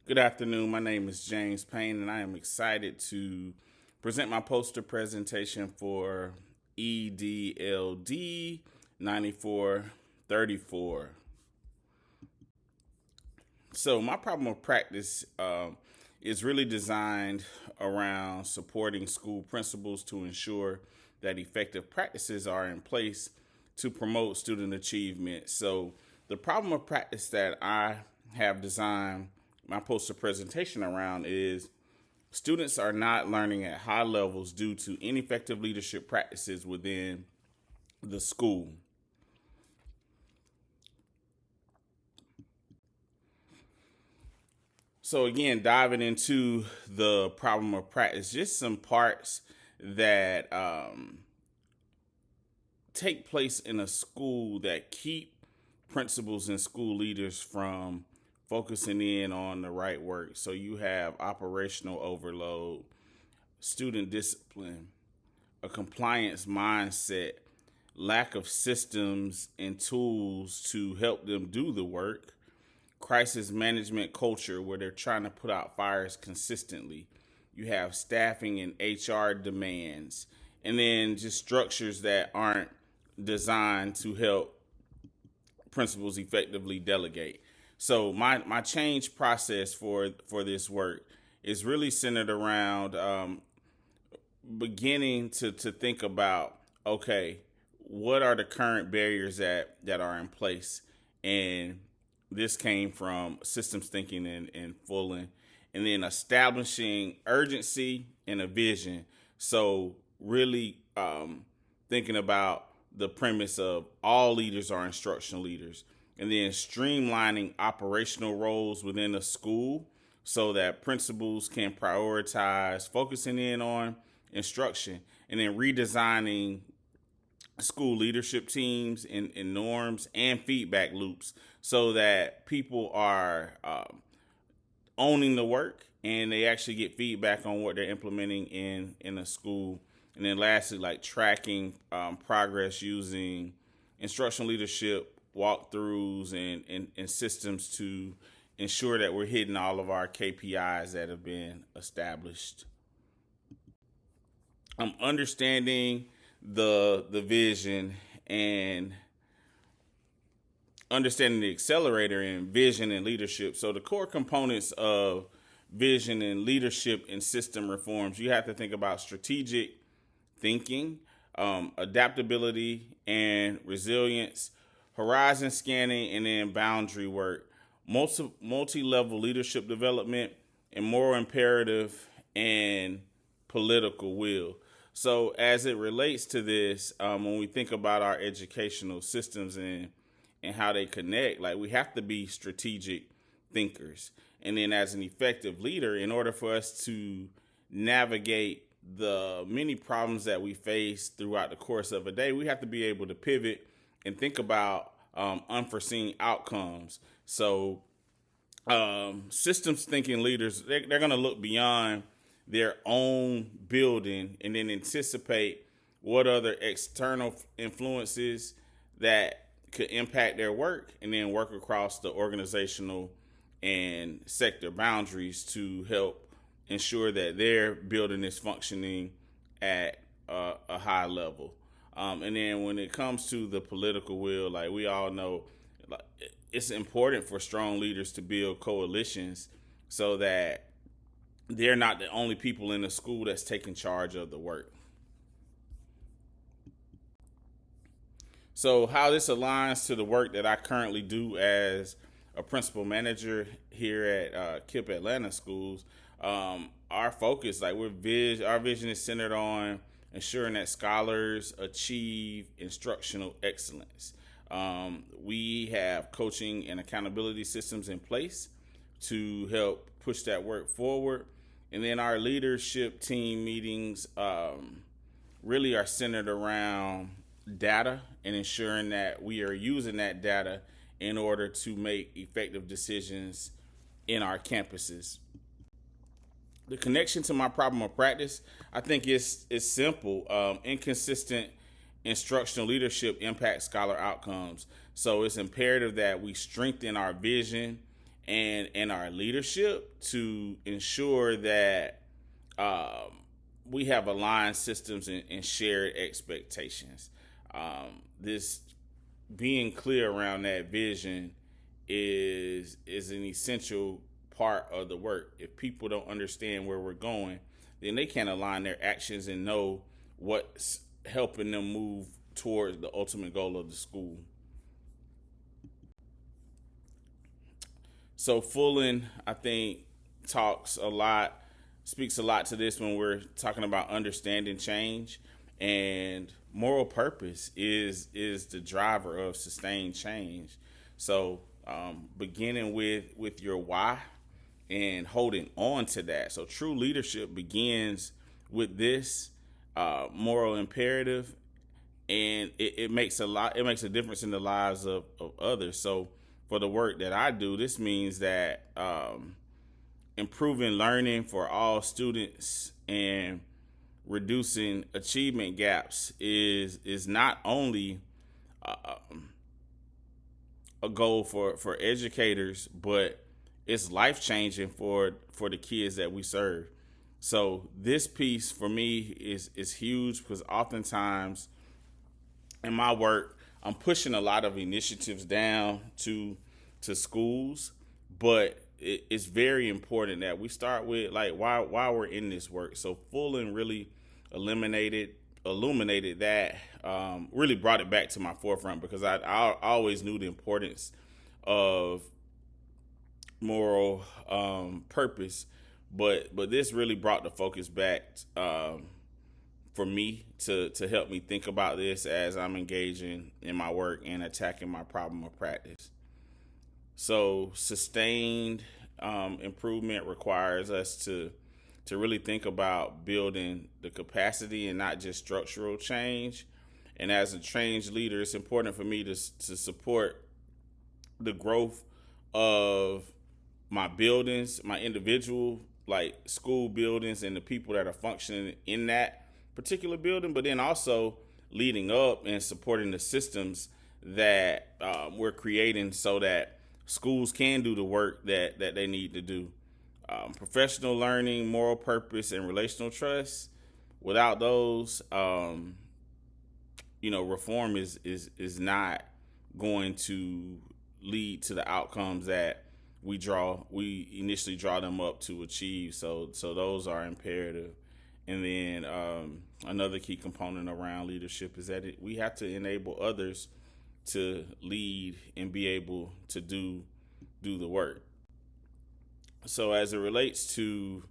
Good afternoon. My name is James Payne, and I am excited to present my poster presentation for EDLD 9434. So, my problem of practice is really designed around supporting school principals to ensure that effective practices are in place to promote student achievement. So, the problem of practice that I have designed my poster presentation around is students are not learning at high levels due to ineffective leadership practices within the school. So again, diving into the problem of practice, just some parts that take place in a school that keep principals and school leaders from focusing in on the right work. So you have operational overload, student discipline, a compliance mindset, lack of systems and tools to help them do the work, crisis management culture where they're trying to put out fires consistently. You have staffing and HR demands, and then just structures that aren't designed to help principals effectively delegate. So my change process for this work is really centered around beginning to think about, okay, what are the current barriers that are in place? And this came from systems thinking and Fulling, and then establishing urgency and a vision. So really thinking about the premise of all leaders are instructional leaders, and then streamlining operational roles within a school so that principals can prioritize focusing in on instruction, and then redesigning school leadership teams and norms and feedback loops so that people are owning the work and they actually get feedback on what they're implementing in a school. And then lastly, like tracking progress using instructional leadership walkthroughs and systems to ensure that we're hitting all of our KPIs that have been established. Understanding the vision and understanding the accelerator in vision and leadership. So the core components of vision and leadership and system reforms, you have to think about strategic thinking, adaptability and resilience, horizon scanning, and then boundary work, multi-level leadership development, and moral imperative and political will. So as it relates to this, when we think about our educational systems and how they connect, like we have to be strategic thinkers. And then as an effective leader, in order for us to navigate the many problems that we face throughout the course of a day, we have to be able to pivot and think about unforeseen outcomes. So systems thinking leaders, they're going to look beyond their own building and then anticipate what other external influences that could impact their work, and then work across the organizational and sector boundaries to help ensure that their building is functioning at a high level. And then when it comes to the political will, like we all know, like, it's important for strong leaders to build coalitions so that they're not the only people in the school that's taking charge of the work. So how this aligns to the work that I currently do as a principal manager here at KIPP Atlanta Schools, our focus, like our vision is centered on ensuring that scholars achieve instructional excellence. We have coaching and accountability systems in place to help push that work forward. And then our leadership team meetings really are centered around data and ensuring that we are using that data in order to make effective decisions in our campuses. The connection to my problem of practice, I think is simple. Inconsistent instructional leadership impacts scholar outcomes. So it's imperative that we strengthen our vision and our leadership to ensure that we have aligned systems and shared expectations. This being clear around that vision is an essential part of the work. If people don't understand where we're going, then they can't align their actions and know what's helping them move towards the ultimate goal of the school. So Fullen, I think, talks a lot, speaks a lot to this when we're talking about understanding change, and moral purpose is the driver of sustained change. So beginning with your why and holding on to that. So true leadership begins with this moral imperative, and it makes a lot. It makes a difference in the lives of others. So for the work that I do, this means that improving learning for all students and reducing achievement gaps is not only a goal for educators, but it's life changing for the kids that we serve. So this piece for me is huge because oftentimes in my work, I'm pushing a lot of initiatives down to schools, but it's very important that we start with like why we're in this work. So Fullen really illuminated that, really brought it back to my forefront because I always knew the importance of moral purpose, but this really brought the focus back for me to help me think about this as I'm engaging in my work and attacking my problem of practice. So sustained improvement requires us to really think about building the capacity and not just structural change. And as a change leader, it's important for me to support the growth of my buildings, my individual like school buildings and the people that are functioning in that particular building, but then also leading up and supporting the systems that we're creating so that schools can do the work that they need to do. Professional learning, moral purpose, and relational trust. Without those, reform is not going to lead to the outcomes that we initially draw them up to achieve. So those are imperative. And then another key component around leadership is that we have to enable others to lead and be able to do the work. So as it relates to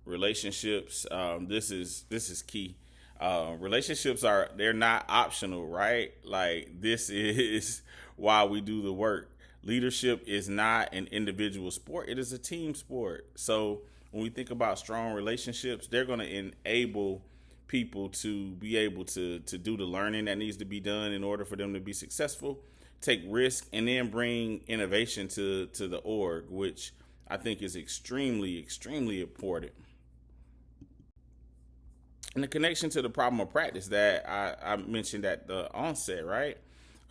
relationships, this is key. Relationships they're not optional, right? Like this is why we do the work. Leadership is not an individual sport; it is a team sport. So when we think about strong relationships, they're going to enable people to be able to do the learning that needs to be done in order for them to be successful, take risk, and then bring innovation to the org, which I think is extremely, extremely important. And the connection to the problem of practice that I mentioned at the onset, right?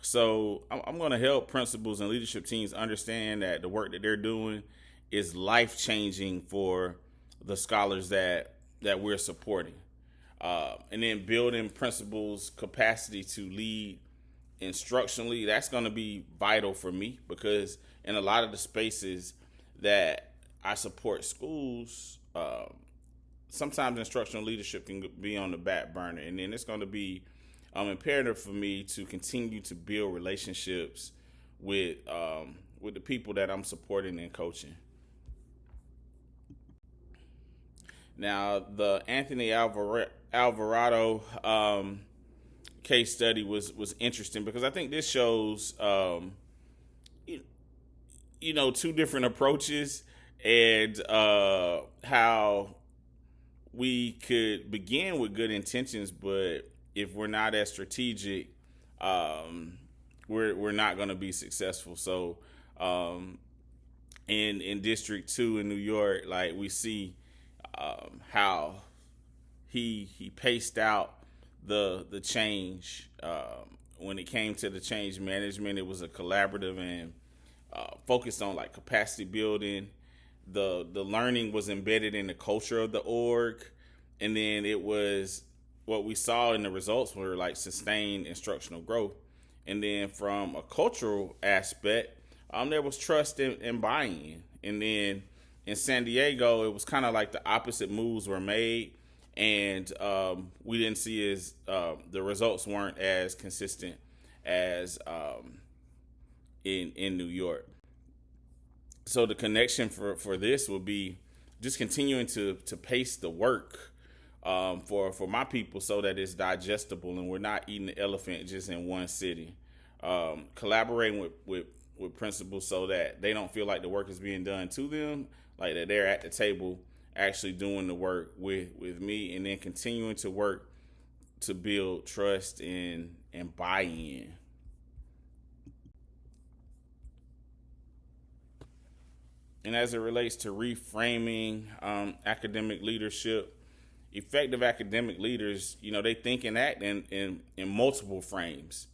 So I'm going to help principals and leadership teams understand that the work that they're doing is life changing for the scholars that we're supporting, and then building principals' capacity to lead instructionally. That's going to be vital for me because in a lot of the spaces that I support schools, sometimes instructional leadership can be on the back burner, and then it's going to be imperative for me to continue to build relationships with the people that I'm supporting and coaching. Now, the Anthony Alvarado case study was interesting because I think this shows, two different approaches and how we could begin with good intentions, but if we're not as strategic, we're not going to be successful. So, in District 2 in New York, like we see how he paced out the change. When it came to the change management, it was a collaborative and focused on like capacity building. The learning was embedded in the culture of the org, and then it was what we saw in the results were like sustained instructional growth. And then from a cultural aspect, there was trust and buy-in. And then in San Diego, it was kind of like the opposite moves were made, and we didn't see as the results weren't as consistent as in New York. So the connection for this will be just continuing to pace the work for my people so that it's digestible and we're not eating the elephant just in one city. Collaborating with principals so that they don't feel like the work is being done to them, like that they're at the table actually doing the work with me, and then continuing to work to build trust and buy-in. And as it relates to reframing academic leadership, effective academic leaders, they think and act in multiple frames.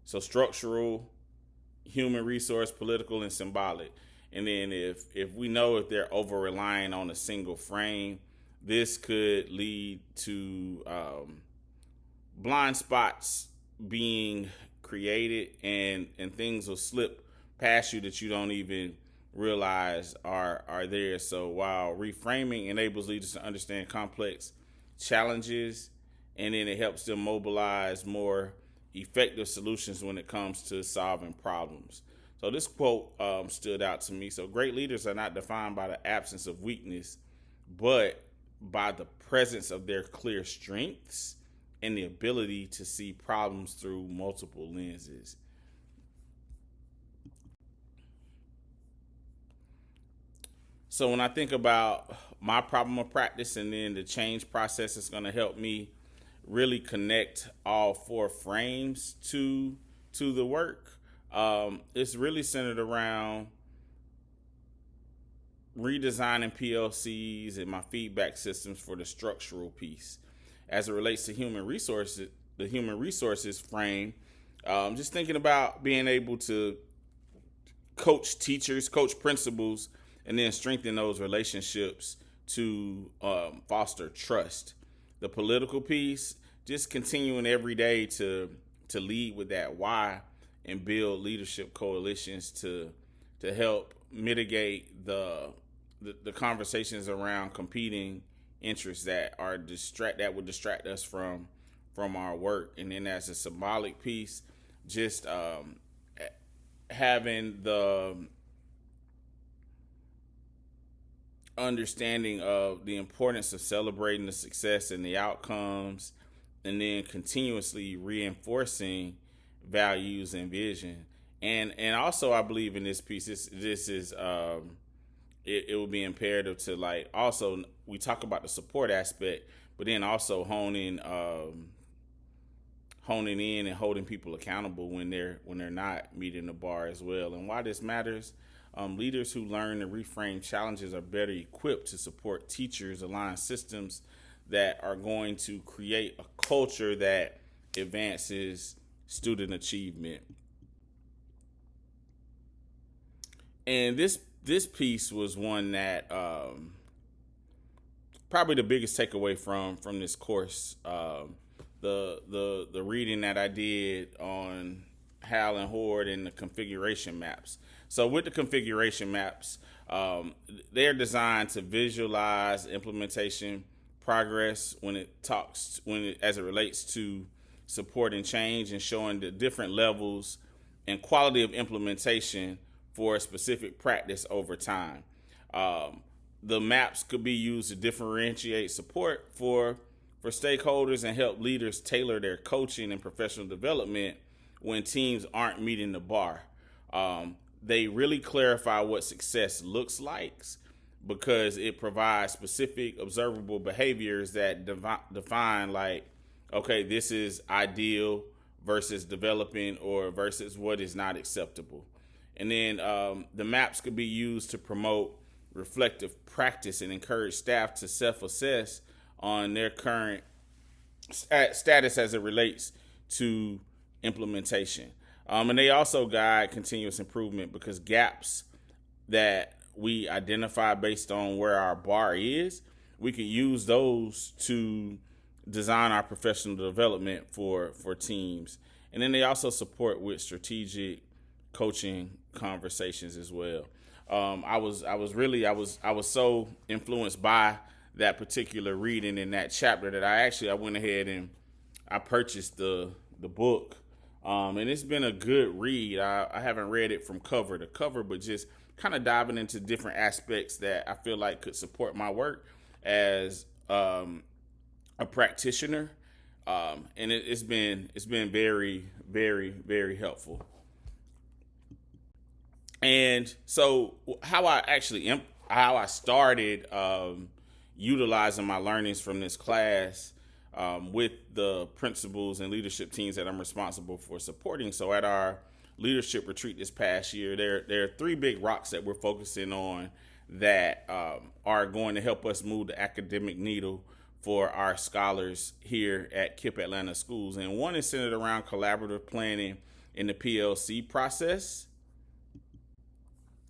So structural, human resource, political, and symbolic. And then if we know if they're over relying on a single frame, this could lead to blind spots being created, and things will slip past you that you don't even realize are there. So while reframing enables leaders to understand complex challenges, and then it helps them mobilize more effective solutions when it comes to solving problems. So this quote stood out to me. So great leaders are not defined by the absence of weakness, but by the presence of their clear strengths and the ability to see problems through multiple lenses. So when I think about my problem of practice and then the change process is going to help me really connect all four frames to the work, it's really centered around redesigning PLCs and my feedback systems for the structural piece. As it relates to human resources, the human resources frame, just thinking about being able to coach teachers, coach principals, and then strengthen those relationships to foster trust. The political piece, just continuing every day to lead with that why and build leadership coalitions to help mitigate the conversations around competing interests that would distract us from our work. And then as a symbolic piece, just having the understanding of the importance of celebrating the success and the outcomes, and then continuously reinforcing values and vision. And also I believe in this piece, this is it will be imperative to, like, also we talk about the support aspect, but then also honing in and holding people accountable when they're not meeting the bar as well. And why this matters: leaders who learn to reframe challenges are better equipped to support teachers, align systems that are going to create a culture that advances student achievement. And this piece was one that probably the biggest takeaway from this course. The reading that I did on Hal and Horde and the configuration maps. So with the configuration maps, they're designed to visualize implementation progress as it relates to supporting change and showing the different levels and quality of implementation for a specific practice over time. The maps could be used to differentiate support for stakeholders and help leaders tailor their coaching and professional development when teams aren't meeting the bar. They really clarify what success looks like because it provides specific observable behaviors that define, like, okay, this is ideal versus developing or versus what is not acceptable. And then the maps could be used to promote reflective practice and encourage staff to self-assess on their current status as it relates to implementation. And they also guide continuous improvement because gaps that we identify based on where our bar is, we can use those to design our professional development for teams. And then they also support with strategic coaching conversations as well. I was so influenced by that particular reading in that chapter that I went ahead and I purchased the book. And it's been a good read. I haven't read it from cover to cover, but just kind of diving into different aspects that I feel like could support my work as a practitioner. And it's been very, very, very helpful. And so how I started utilizing my learnings from this class with the principals and leadership teams that I'm responsible for supporting. So at our leadership retreat this past year, there are three big rocks that we're focusing on that are going to help us move the academic needle for our scholars here at KIPP Atlanta Schools. And one is centered around collaborative planning in the PLC process.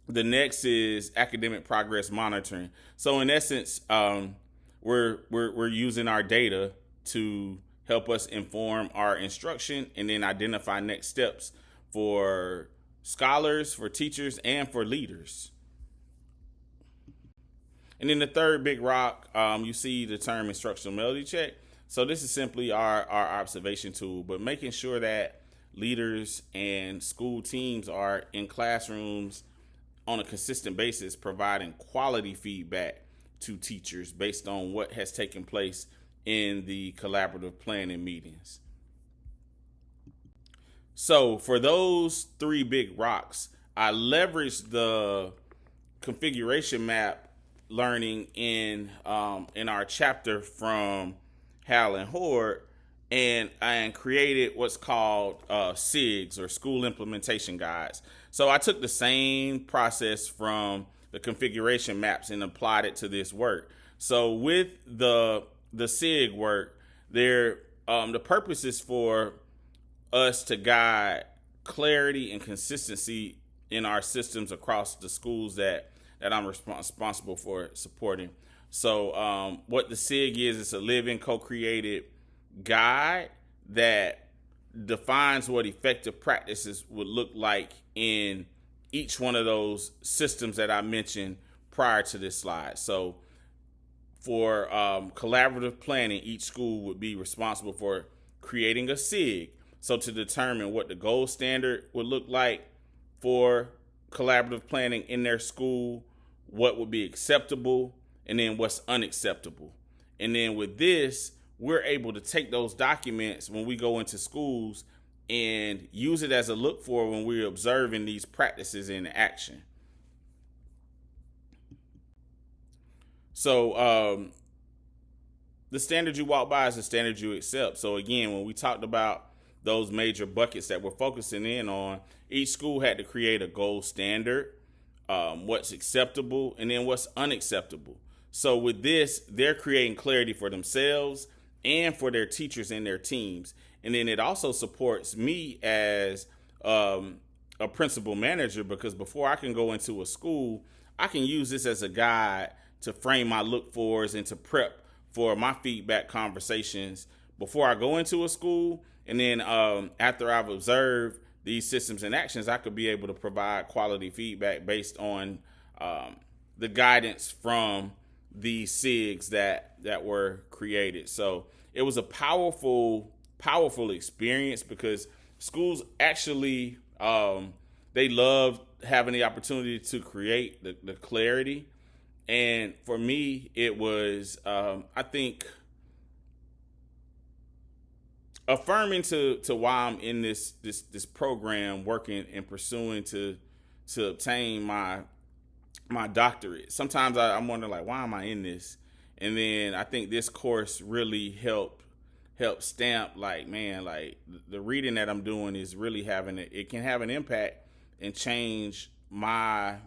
The next is academic progress monitoring. So in essence, we're using our data to help us inform our instruction and then identify next steps for scholars, for teachers, and for leaders. And then the third big rock, you see the term instructional melody check. So this is simply our observation tool, but making sure that leaders and school teams are in classrooms on a consistent basis, providing quality feedback to teachers based on what has taken place in the collaborative planning meetings. So for those three big rocks, I leveraged the configuration map learning in our chapter from Hal and Horde, and I created what's called SIGs, or School Implementation Guides. So I took the same process from the configuration maps and applied it to this work. So with the SIG work, the purpose is for us to guide clarity and consistency in our systems across the schools that I'm responsible for supporting. So what the SIG is a living, co-created guide that defines what effective practices would look like in each one of those systems that I mentioned prior to this slide. So for collaborative planning, each school would be responsible for creating a SIG. So to determine what the gold standard would look like for collaborative planning in their school, what would be acceptable, and then what's unacceptable. And then with this, we're able to take those documents when we go into schools and use it as a look for when we're observing these practices in action. So the standard you walk by is the standard you accept. So again, when we talked about those major buckets that we're focusing in on, each school had to create a gold standard, what's acceptable, and then what's unacceptable. So with this, they're creating clarity for themselves and for their teachers and their teams. And then it also supports me as a principal manager, because before I can go into a school, I can use this as a guide to frame my look fors and to prep for my feedback conversations before I go into a school. And then after I've observed these systems and actions, I could be able to provide quality feedback based on the guidance from the SIGs that were created. So it was a powerful experience, because schools actually, they love having the opportunity to create the clarity. And for me, it was, I think, affirming to why I'm in this program, working and pursuing to obtain my doctorate. Sometimes I'm wondering, like, why am I in this? And then I think this course really helped stamp, like, man, like the reading that I'm doing is really it can have an impact and change my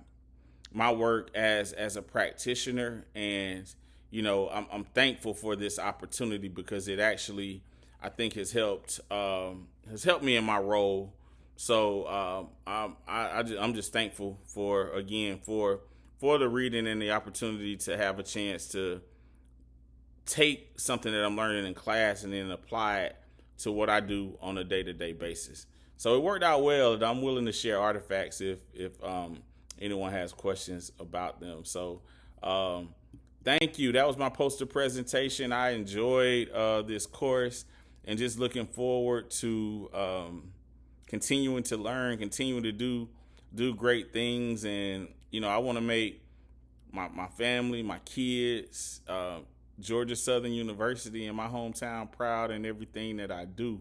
work as a practitioner. And I'm thankful for this opportunity, because it actually, I think, has helped me in my role So I'm just thankful for for the reading and the opportunity to have a chance to take something that I'm learning in class and then apply it to what I do on a day-to-day basis. So it worked out well, and I'm willing to share artifacts if anyone has questions about them. So thank you. That was my poster presentation. I enjoyed this course, and just looking forward to continuing to learn, continuing to do great things. And I want to make my family, my kids, Georgia Southern University and my hometown proud in everything that I do.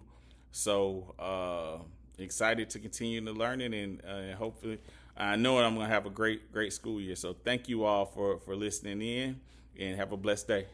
So excited to continue to learn it, and hopefully I know I'm going to have a great school year. So thank you all for listening in, and have a blessed day.